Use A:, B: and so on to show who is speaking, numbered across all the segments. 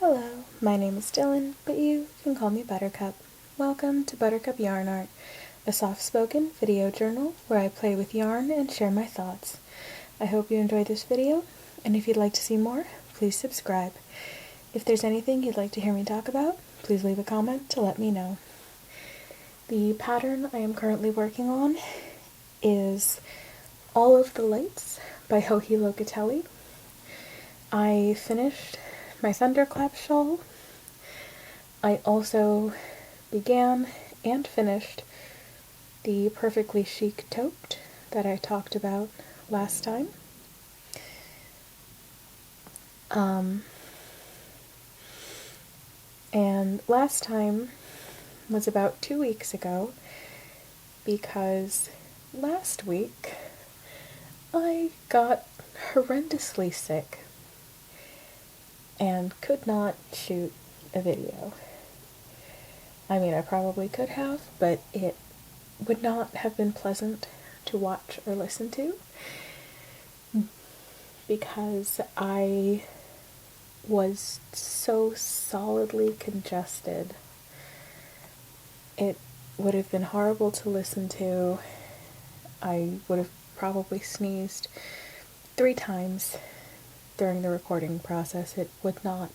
A: Hello, my name is Dylan, but you can call me Buttercup. Welcome to Buttercup Yarn Art, a soft-spoken video journal where I play with yarn and share my thoughts. I hope you enjoyed this video, and if you'd like to see more, please subscribe. If there's anything you'd like to hear me talk about, please leave a comment to let me know. The pattern I am currently working on is All of the Lights by Joji Locatelli. I finished my thunderclap shawl. I also began and finished the perfectly chic tote that I talked about last time. And last time was about 2 weeks ago, because last week I got horrendously sick and could not shoot a video. I mean, I probably could have, but it would not have been pleasant to watch or listen to because I was so solidly congested. It would have been horrible to listen to. I would have probably sneezed 3 times during the recording process. It would not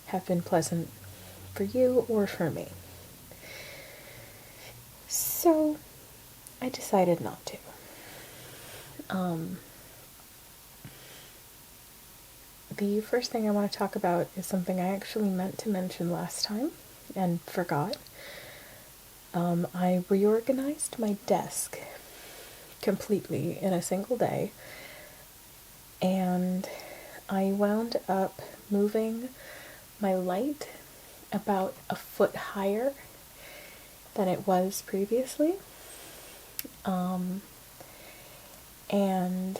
A: have been pleasant for you or for me. So I decided not to. The first thing I want to talk about is something I actually meant to mention last time and forgot. I reorganized my desk completely in a single day, and I wound up moving my light about a foot higher than it was previously. And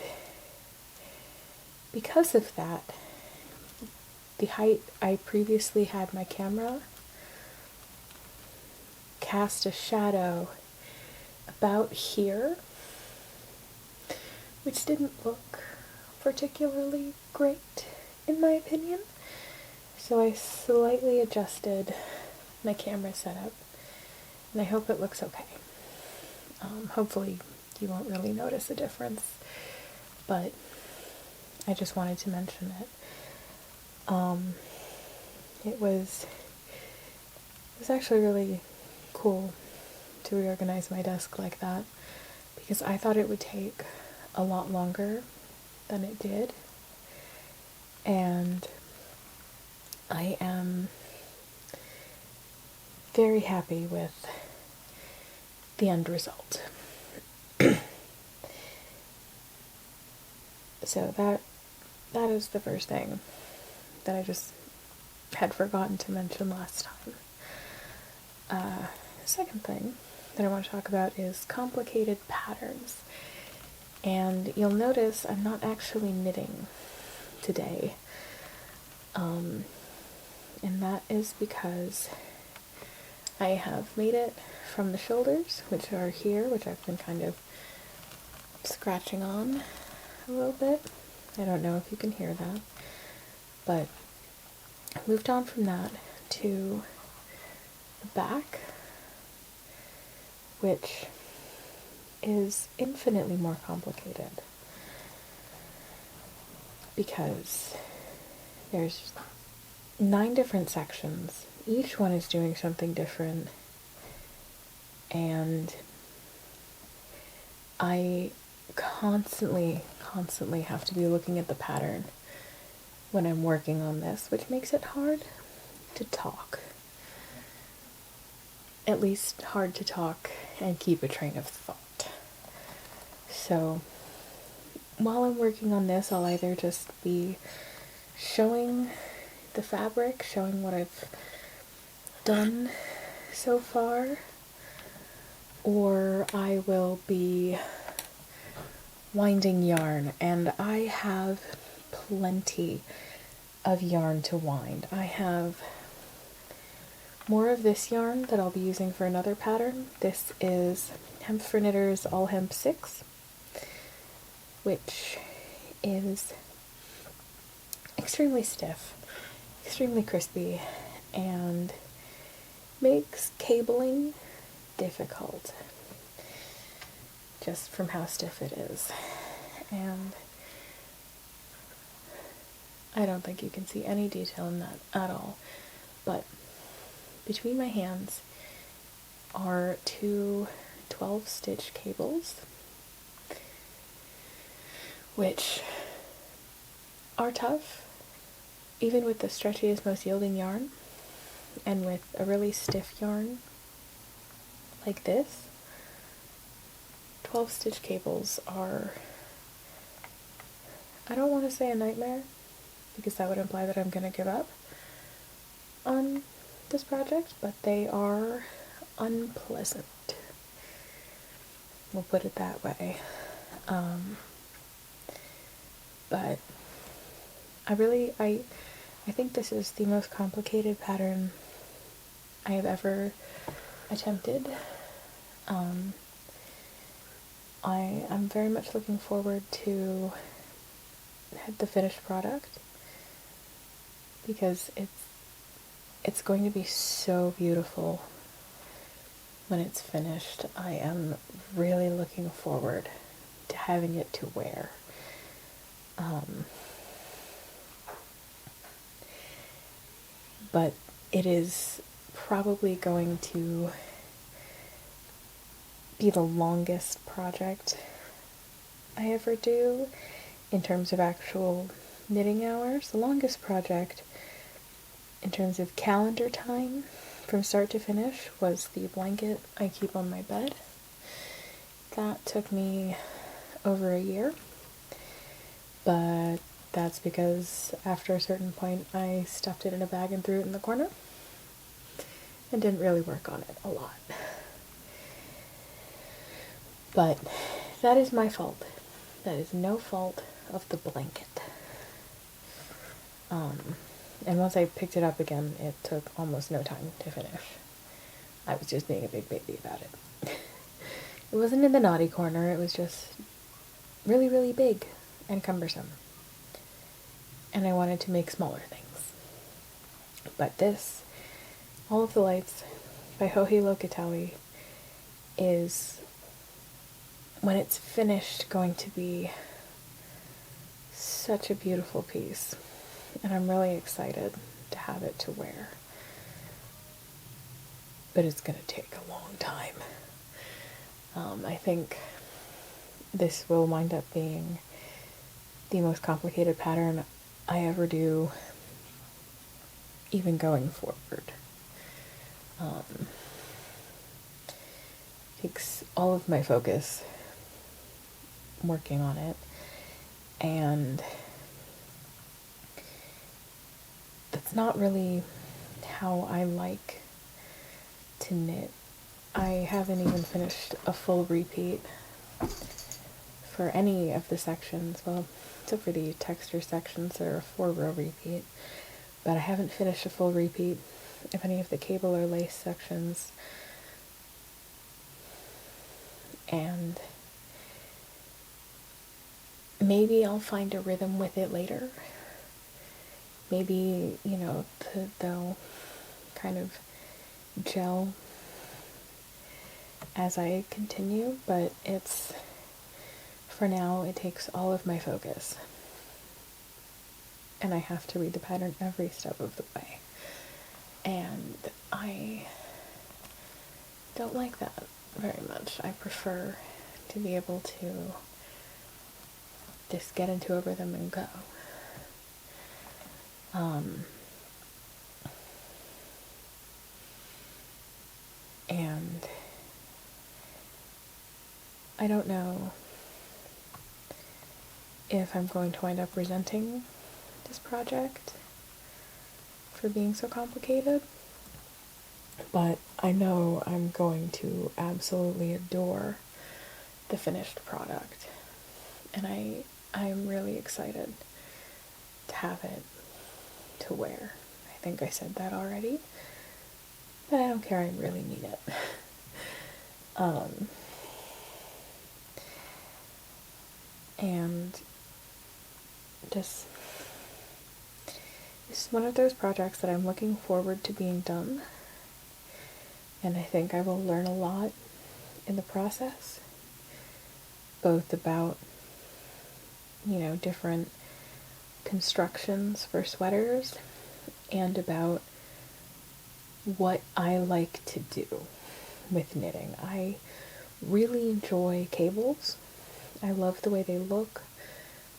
A: because of that, the height I previously had my camera cast a shadow about here, which didn't look particularly great in my opinion. So I slightly adjusted my camera setup, and I hope it looks okay. Hopefully you won't really notice a difference, but I just wanted to mention it. It was actually really cool to reorganize my desk like that, because I thought it would take a lot longer than it did, and I am very happy with the end result. So that is the first thing that I just had forgotten to mention last time. The second thing that I want to talk about is complicated patterns. And you'll notice I'm not actually knitting today. And that is because I have made it from the shoulders, which are here, which I've been kind of scratching on a little bit. I don't know if you can hear that, but I moved on from that to the back, which is infinitely more complicated because there's 9 different sections. Each one is doing something different, and I constantly have to be looking at the pattern when I'm working on this, which makes it hard to talk. At least hard to talk and keep a train of thought. So while I'm working on this, I'll either just be showing the fabric, showing what I've done so far, or I will be winding yarn, and I have plenty of yarn to wind. I have more of this yarn that I'll be using for another pattern. This is Hemp for Knitters All Hemp 6, which is extremely stiff. extremely crispy and makes cabling difficult just from how stiff it is. And I don't think you can see any detail in that at all, but between my hands are two 12-stitch cables, which are tough, even with the stretchiest, most yielding yarn, and with a really stiff yarn like this. 12-stitch cables are, I don't want to say a nightmare, because that would imply that I'm going to give up on this project, but they are unpleasant. We'll put it that way. But I think this is the most complicated pattern I have ever attempted. I'm very much looking forward to the finished product, because it's going to be so beautiful when it's finished. I am really looking forward to having it to wear. But it is probably going to be the longest project I ever do in terms of actual knitting hours. The longest project in terms of calendar time from start to finish was the blanket I keep on my bed. That took me over a year, but that's because after a certain point I stuffed it in a bag and threw it in the corner and didn't really work on it a lot. But that is my fault. That is no fault of the blanket. And once I picked it up again, it took almost no time to finish. I was just being a big baby about it. It wasn't in the naughty corner, it was just really, really big and cumbersome. And I wanted to make smaller things. But this, All of the Lights by Joji Locatelli, is, when it's finished, going to be such a beautiful piece. And I'm really excited to have it to wear. But it's going to take a long time. I think this will wind up being the most complicated pattern I ever do, even going forward. Takes all of my focus working on it, and that's not really how I like to knit. I haven't even finished a full repeat for any of the sections, well, except for the texture sections that are a 4-row repeat, but I haven't finished a full repeat of any of the cable or lace sections, and maybe I'll find a rhythm with it later. Maybe, they'll kind of gel as I continue, but for now, it takes all of my focus. And I have to read the pattern every step of the way. And I don't like that very much. I prefer to be able to just get into a rhythm and go. And I don't know if I'm going to wind up resenting this project for being so complicated, but I know I'm going to absolutely adore the finished product, and I'm really excited to have it to wear. I think I said that already, but I don't care, I really mean it. And just This is one of those projects that I'm looking forward to being done, and I think I will learn a lot in the process, both about, different constructions for sweaters and about what I like to do with knitting. I really enjoy cables. I love the way they look.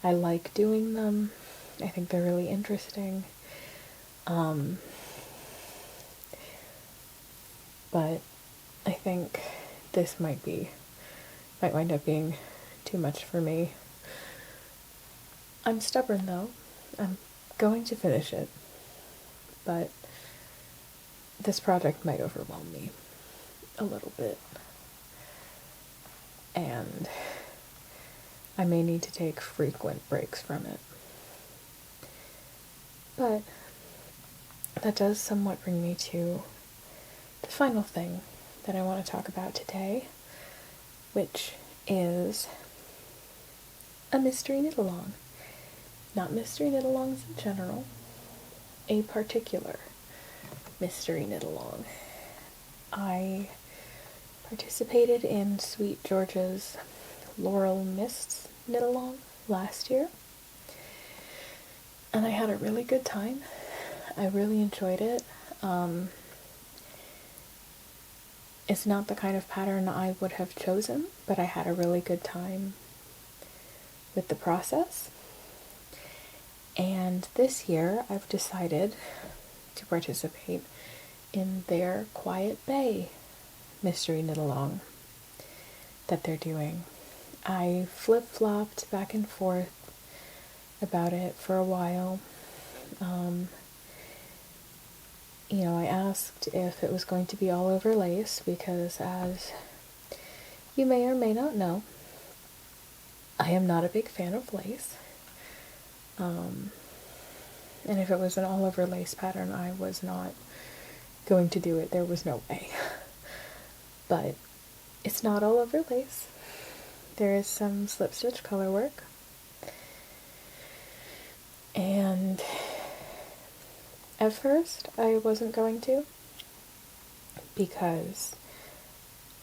A: I like doing them. I think they're really interesting. But I think this might wind up being too much for me. I'm stubborn though. I'm going to finish it, but this project might overwhelm me a little bit, and I may need to take frequent breaks from it. But that does somewhat bring me to the final thing that I want to talk about today, which is a mystery knit-along. Not mystery knit-alongs in general, a particular mystery knit-along. I participated in Sweet George's Laurel Mists knit-along last year, and I had a really good time. I really enjoyed it. It's not the kind of pattern I would have chosen, but I had a really good time with the process. And this year I've decided to participate in their Quiet Bay mystery knit-along that they're doing. I flip-flopped back and forth about it for a while. I asked if it was going to be all over lace because, as you may or may not know, I am not a big fan of lace. And if it was an all over lace pattern, I was not going to do it. There was no way. But it's not all over lace. There is some slip stitch color work. And at first I wasn't going to, because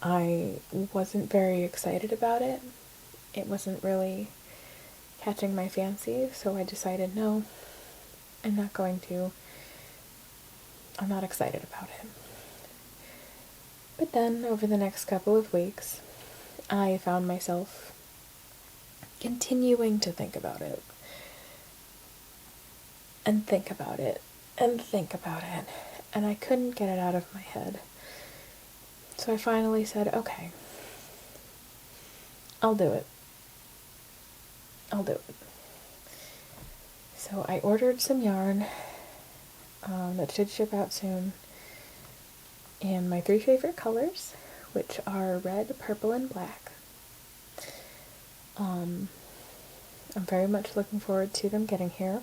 A: I wasn't very excited about it. It wasn't really catching my fancy, so I decided, no, I'm not going to. I'm not excited about it. But then, over the next couple of weeks, I found myself continuing to think about it. And think about it. And think about it. And I couldn't get it out of my head. So I finally said, okay, I'll do it. So I ordered some yarn that should ship out soon in my 3 favorite colors, which are red, purple, and black. I'm very much looking forward to them getting here,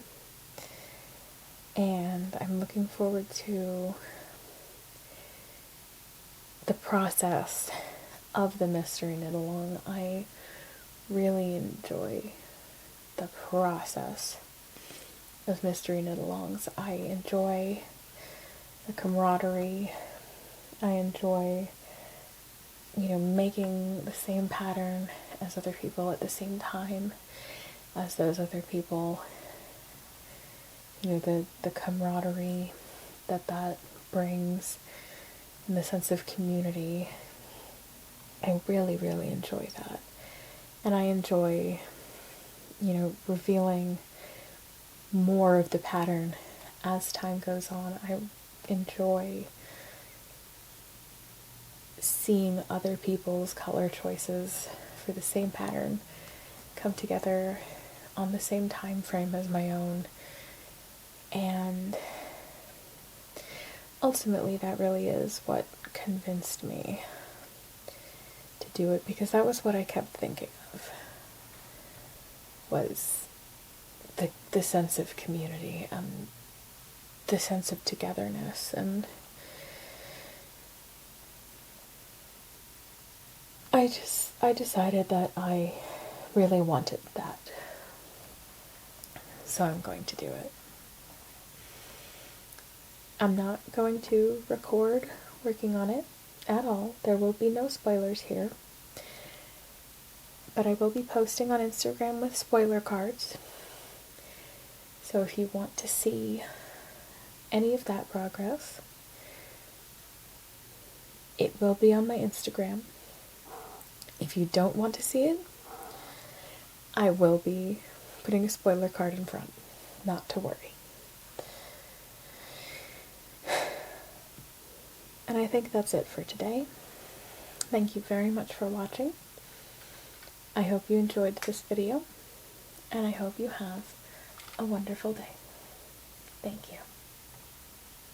A: and I'm looking forward to the process of the mystery knit-along. I really enjoy the process of mystery knit-alongs. I enjoy the camaraderie. I enjoy, making the same pattern as other people at the same time as those other people. The camaraderie that brings, and the sense of community. I really, really enjoy that. And I enjoy, revealing more of the pattern as time goes on. I enjoy seeing other people's color choices for the same pattern come together on the same time frame as my own. And ultimately that really is what convinced me to do it, because that was what I kept thinking of, was the sense of community and the sense of togetherness. And I decided that I really wanted that, so I'm going to do it. I'm not going to record working on it at all. There will be no spoilers here. But I will be posting on Instagram with spoiler cards. So if you want to see any of that progress, it will be on my Instagram. If you don't want to see it, I will be putting a spoiler card in front. Not to worry. And I think that's it for today. Thank you very much for watching. I hope you enjoyed this video, and I hope you have a wonderful day. Thank you.